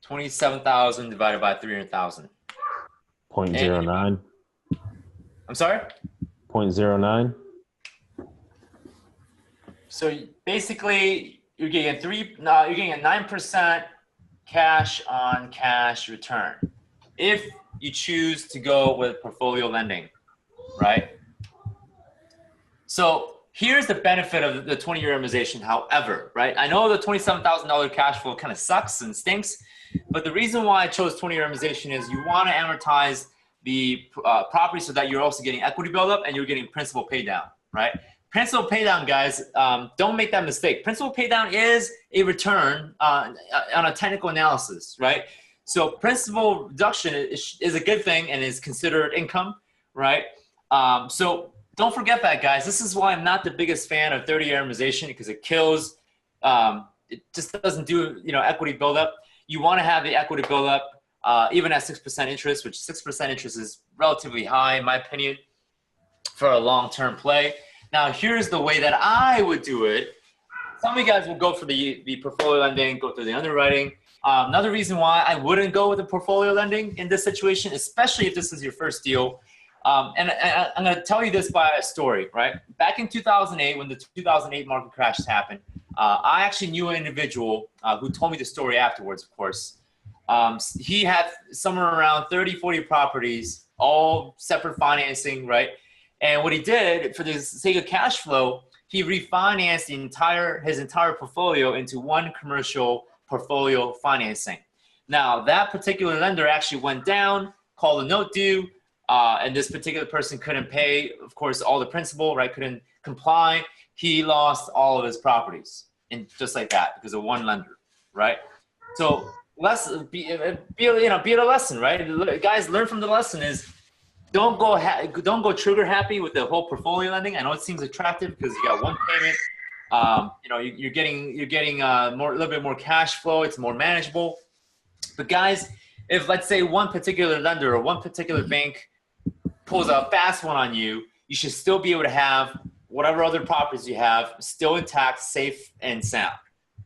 Speaker 1: 27,000 divided by 300,000.
Speaker 4: 0.09.
Speaker 1: I'm sorry?
Speaker 4: 0.09.
Speaker 1: So basically, you're getting a 9% cash on cash return if you choose to go with portfolio lending, right? So here's the benefit of the 20-year amortization. However, right? I know the $27,000 cash flow kind of sucks and stinks, but the reason why I chose 20-year amortization is you want to amortize the property so that you're also getting equity buildup and you're getting principal pay down, right? Principal pay down, guys, don't make that mistake. Principal pay down is a return on a technical analysis, right? So principal reduction is a good thing and is considered income, right? So don't forget that, guys. This is why I'm not the biggest fan of 30-year amortization, because it kills, it just doesn't do, equity buildup. You want to have the equity buildup even at 6% interest, which 6% interest is relatively high, in my opinion, for a long-term play. Now, here's the way that I would do it. Some of you guys will go for the portfolio lending, go through the underwriting. Another reason why I wouldn't go with the portfolio lending in this situation, especially if this is your first deal, and I'm going to tell you this by a story, right? Back in 2008, when the 2008 market crash happened, I actually knew an individual who told me the story afterwards, of course. He had somewhere around 30, 40 properties, all separate financing, right? And what he did, for the sake of cash flow, he refinanced his entire portfolio into one commercial portfolio financing. Now, that particular lender actually went down, called a note due, and this particular person couldn't pay, of course, all the principal, right? Couldn't comply. He lost all of his properties, and just like that, because of one lender, right? So be it a lesson, right? Guys, learn from the lesson is don't go trigger happy with the whole portfolio lending. I know it seems attractive because you got one payment. You're getting a little bit more cash flow. It's more manageable. But guys, if let's say one particular lender or one particular bank pulls a fast one on you, you should still be able to have whatever other properties you have still intact, safe, and sound,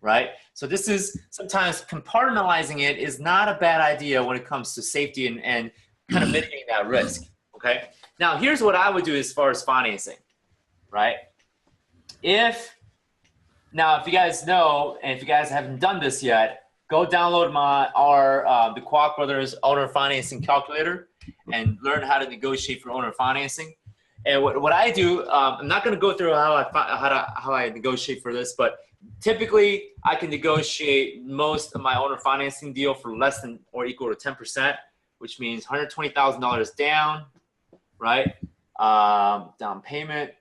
Speaker 1: right? So this is sometimes compartmentalizing it is not a bad idea when it comes to safety and kind of mitigating that risk. Okay. Now here's what I would do as far as financing, right? If you guys know, and if you guys haven't done this yet, go download the Kwak Brothers owner financing calculator and learn how to negotiate for owner financing. And what I do, I'm not going to go through how I negotiate for this, but typically I can negotiate most of my owner financing deal for less than or equal to 10%, which means $120,000 down, right? Down payment.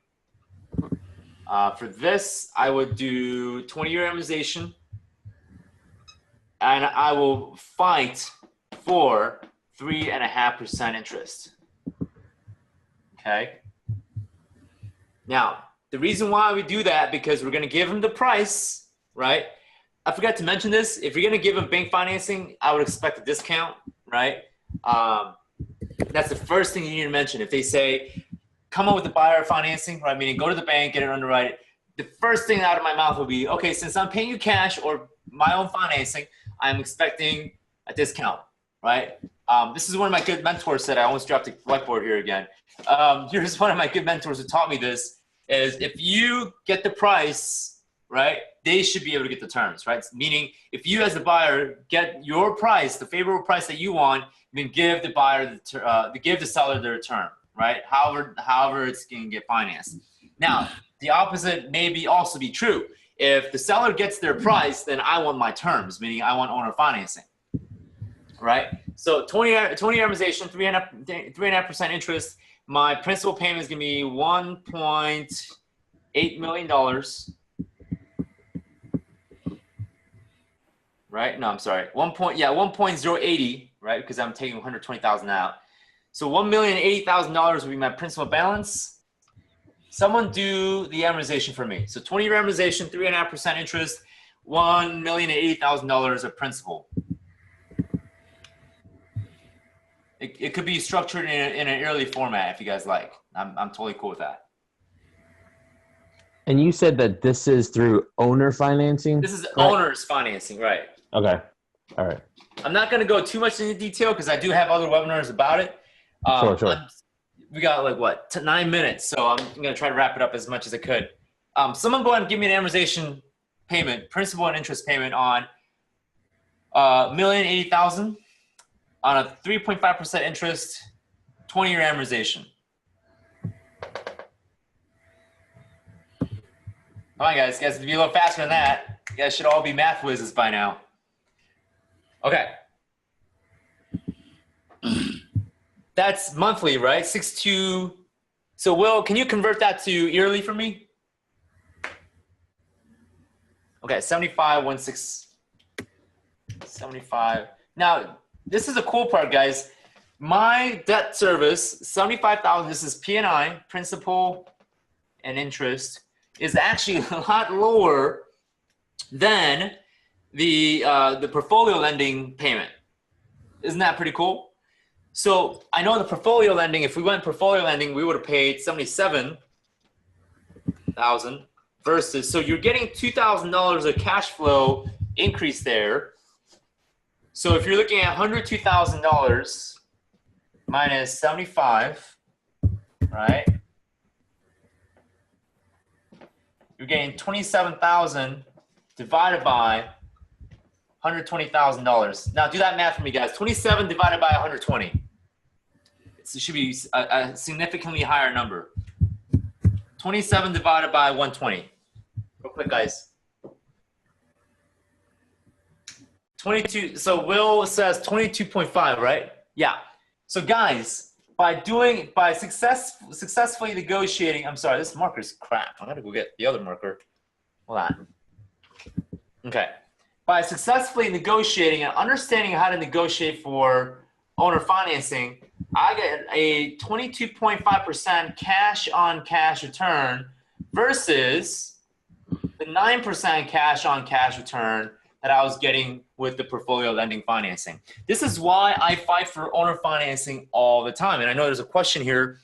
Speaker 1: For this, I would do 20-year amortization, and I will fight for 3.5% interest. Okay. Now, the reason why we do that, because we're going to give them the price, right? I forgot to mention this. If you're going to give them bank financing, I would expect a discount, right? That's the first thing you need to mention. If they say, come up with the buyer financing, right? Meaning go to the bank, get it underwritten. The first thing out of my mouth will be, okay, since I'm paying you cash or my own financing, I'm expecting a discount, right? This is one of my good mentors said, I almost dropped the whiteboard here again. Here's one of my good mentors who taught me this, is if you get the price, right, they should be able to get the terms, right? Meaning if you as the buyer get your price, the favorable price that you want, then give the seller their term, right? However it's going to get financed. Now, the opposite may also be true. If the seller gets their price, then I want my terms, meaning I want owner financing, right? So 20-year amortization, 3.5% interest. My principal payment is going to be $1.8 million. Right? No, I'm sorry. 1.080, right? Because I'm taking 120,000 out. So $1,080,000 will be my principal balance. Someone do the amortization for me. So 20-year amortization, 3.5% interest, $1,080,000 of principal. It could be structured in an early format if you guys like. I'm totally cool with that.
Speaker 4: And you said that this is through owner financing?
Speaker 1: This is owner's financing, right?
Speaker 4: Okay. All right.
Speaker 1: I'm not going to go too much into detail because I do have other webinars about it.
Speaker 4: Sure.
Speaker 1: We got like what, 9 minutes, so I'm going to try to wrap it up as much as I could. Someone go ahead and give me an amortization payment, principal and interest payment on $1,080,000 on a 3.5% interest, 20-year amortization. Come on, guys. You guys, to be a little faster than that. You guys should all be math whizzes by now. Okay. That's monthly, right? 6.2. So, Will, can you convert that to yearly for me? Okay, 75.16. 75. Now, this is a cool part, guys. My debt service, 75,000. This is P&I, principal and interest, is actually a lot lower than the portfolio lending payment. Isn't that pretty cool? So I know the portfolio lending, if we went portfolio lending, we would have paid 77,000 versus, so you're getting $2,000 of cash flow increase there. So if you're looking at $102,000 minus 75, right? You're getting 27,000 divided by $120,000. Now do that math for me, guys. 27 divided by 120. It should be a significantly higher number. 27 divided by 120. Real quick, guys. 22. So Will says 22.5, right? Yeah. So guys, by successfully negotiating, I'm sorry, this marker's crap. I'm gonna go get the other marker. Hold on. Okay. By successfully negotiating and understanding how to negotiate for owner financing, I get a 22.5% cash on cash return versus the 9% cash on cash return that I was getting with the portfolio lending financing. This is why I fight for owner financing all the time. And I know there's a question here.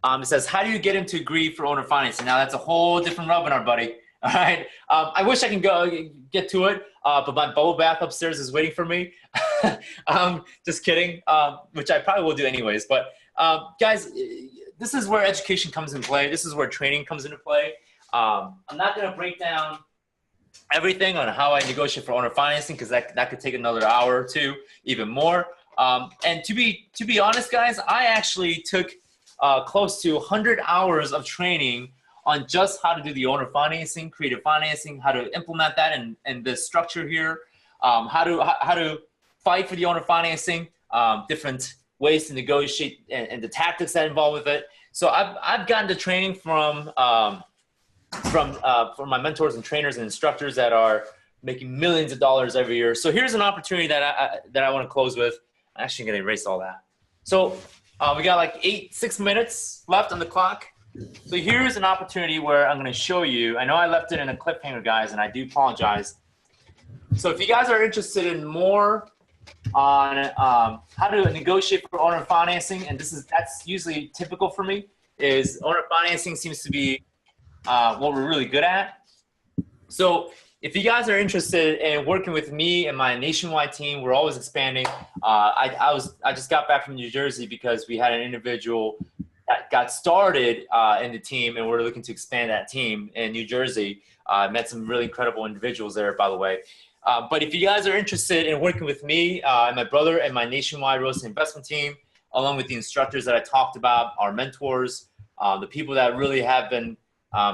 Speaker 1: It says, how do you get him to agree for owner financing? Now that's a whole different webinar, buddy. All right. I wish I can get to it, but my bubble bath upstairs is waiting for me. Just kidding, which I probably will do anyways. But guys, this is where education comes into play. This is where training comes into play. I'm not going to break down everything on how I negotiate for owner financing because that could take another hour or two, even more. And to be honest, guys, I actually took close to 100 hours of training on just how to do the owner financing, creative financing, how to implement that in this structure here, how to fight for the owner financing, different ways to negotiate and the tactics that involve with it. So I've gotten the training from my mentors and trainers and instructors that are making millions of dollars every year. So here's an opportunity that I want to close with. I'm actually going to erase all that. So we got like 6 minutes left on the clock. So here's an opportunity where I'm going to show you. I know I left it in a cliffhanger, guys, and I do apologize. So if you guys are interested in more on how to negotiate for owner financing, and that's usually typical for me, is owner financing seems to be what we're really good at. So if you guys are interested in working with me and my nationwide team, we're always expanding. I just got back from New Jersey because we had an individual that got started in the team, and we're looking to expand that team in New Jersey. Met some really incredible individuals there, by the way. But if you guys are interested in working with me and my brother and my nationwide real estate investment team, along with the instructors that I talked about, our mentors, the people that really have been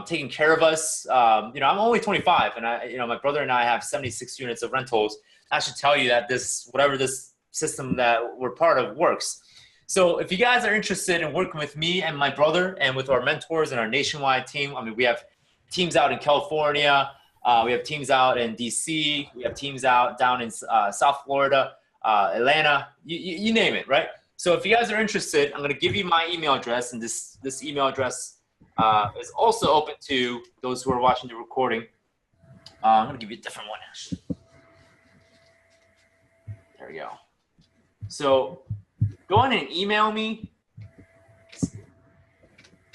Speaker 1: taking care of us. I'm only 25, and my brother and I have 76 units of rentals. I should tell you that whatever this system that we're part of works. So if you guys are interested in working with me and my brother and with our mentors and our nationwide team, I mean, we have teams out in California, we have teams out in DC, we have teams out down in South Florida, Atlanta, you name it, right? So if you guys are interested, I'm going to give you my email address, and this email address is also open to those who are watching the recording. I'm going to give you a different one, actually. There we go. So go on and email me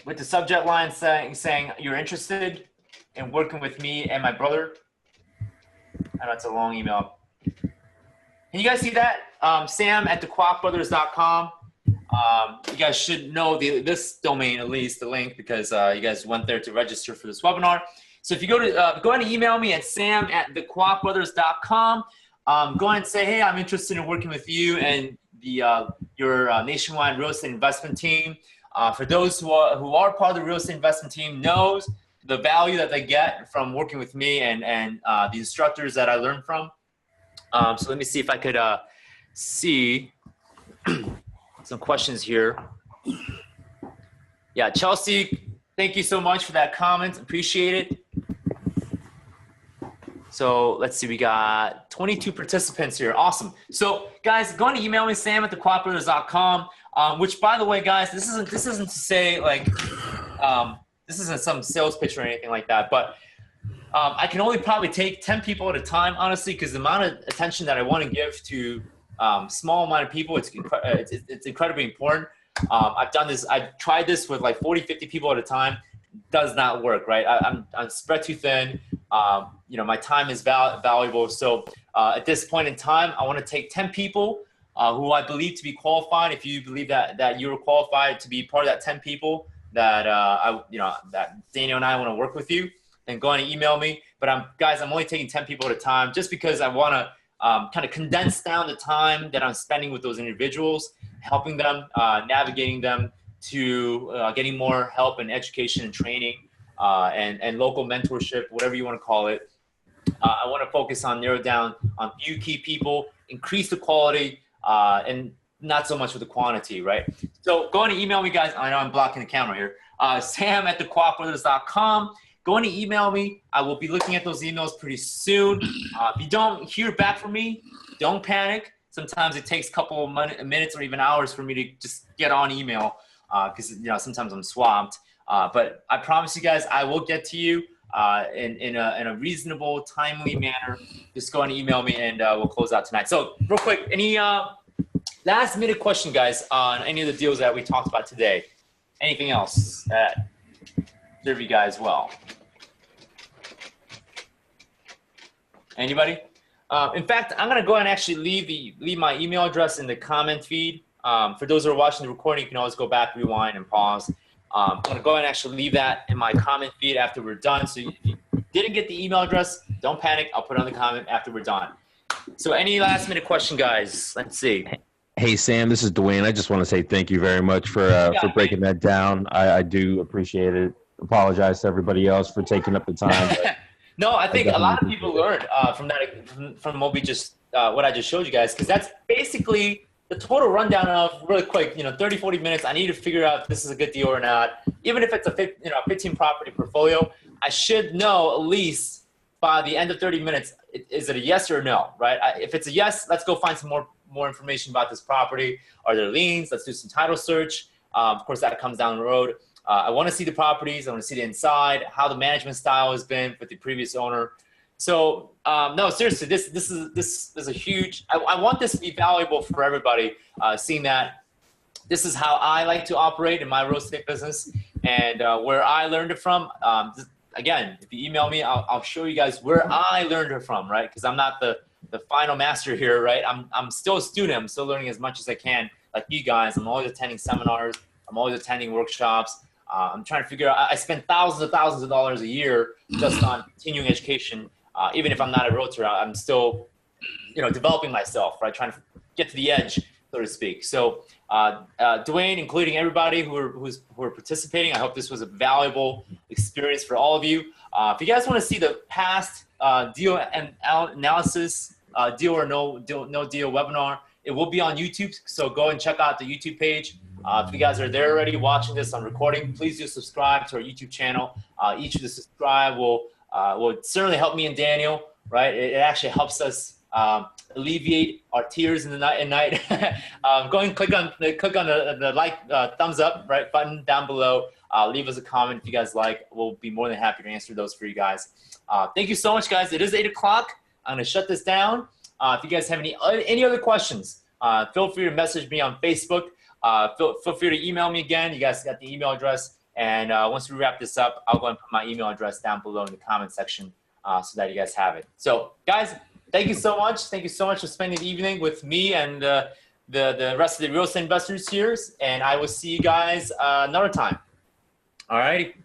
Speaker 1: with the subject line saying you're interested in working with me and my brother. I know it's a long email. Can you guys see that? Sam at thekwakbrothers.com. You guys should know this domain, at least the link, because you guys went there to register for this webinar. So if you go ahead and email me at sam@thekwakbrothers.com. Go ahead and say, hey, I'm interested in working with you and your nationwide real estate investment team. For those who are part of the real estate investment team, knows the value that they get from working with me and the instructors that I learned from. So let me see if I could see some questions here. Yeah, Chelsea, thank you so much for that comment. Appreciate it. So let's see, we got 22 participants here. Awesome. So guys, go ahead and email me, sam@thekwakbrothers.com. Which, by the way, guys, this isn't to say like this isn't some sales pitch or anything like that, but I can only probably take 10 people at a time, honestly, because the amount of attention that I want to give to small amount of people, it's incredibly important. I've done this. I've tried this with like 40, 50 people at a time. Does not work, right? I'm spread too thin. My time is valuable. So at this point in time, I want to take 10 people who I believe to be qualified. If you believe that you're qualified to be part of that 10 people that that Daniel and I want to work with you, then go ahead and email me. But guys, I'm only taking 10 people at a time just because I want to kind of condense down the time that I'm spending with those individuals, helping them, navigating them to getting more help and education and training and local mentorship, whatever you want to call it. I want to focus on narrow down on few key people, increase the quality, and not so much with the quantity, right? So go ahead and email me, guys. I know I'm blocking the camera here. sam@thekwakbrothers.com. Go ahead and email me. I will be looking at those emails pretty soon. If you don't hear back from me, don't panic. Sometimes it takes a couple of minutes or even hours for me to just get on email because sometimes I'm swamped. But I promise you guys, I will get to you in a reasonable, timely manner. Just go and email me, and we'll close out tonight. So real quick, any last-minute question, guys, on any of the deals that we talked about today? Anything else that serve you guys well? Anybody? In fact, I'm gonna go ahead and actually leave my email address in the comment feed. For those who are watching the recording, you can always go back, rewind, and pause. I'm gonna go ahead and actually leave that in my comment feed after we're done. So if you didn't get the email address, don't panic. I'll put it on the comment after we're done. So any last minute question, guys? Let's see.
Speaker 4: Hey, Sam, this is Dwayne. I just want to say thank you very much for breaking that down. I do appreciate it. Apologize to everybody else for taking up the time.
Speaker 1: No, I think a lot of people learned from what I just showed you guys, because that's basically the total rundown of, really quick, 30, 40 minutes. I need to figure out if this is a good deal or not. Even if it's a 15 property portfolio, I should know at least by the end of 30 minutes, is it a yes or a no, right? If it's a yes, let's go find some more information about this property. Are there liens? Let's do some title search. Of course, that comes down the road. I want to see the properties. I want to see the inside, how the management style has been with the previous owner. So no, seriously, this is a huge. I want this to be valuable for everybody. Seeing that this is how I like to operate in my real estate business, and where I learned it from. Again, if you email me, I'll show you guys where I learned it from, right? Because I'm not the final master here, right? I'm still a student. I'm still learning as much as I can, like you guys. I'm always attending seminars. I'm always attending workshops. I'm trying to figure out. I spend thousands of dollars a year just on continuing education. Even if I'm not a realtor, I'm still, developing myself, right? Trying to get to the edge, so to speak. So, Dwayne, including everybody who are participating, I hope this was a valuable experience for all of you. If you guys want to see the past deal analysis, deal or no deal webinar, it will be on YouTube. So go and check out the YouTube page. If you guys are there already watching this on recording, please do subscribe to our YouTube channel. Each of the subscribe will certainly help me and Daniel, right? It actually helps us alleviate our tears in the night. Go and click on the like thumbs up right button down below. Leave us a comment if you guys like. We'll be more than happy to answer those for you guys. Thank you so much, guys. It is 8 o'clock. I'm gonna shut this down. If you guys have any other questions, feel free to message me on Facebook. Feel free to email me again. You guys got the email address. And once we wrap this up, I'll go and put my email address down below in the comment section so that you guys have it. So, guys, thank you so much. Thank you so much for spending the evening with me and the rest of the real estate investors here. And I will see you guys another time. All righty.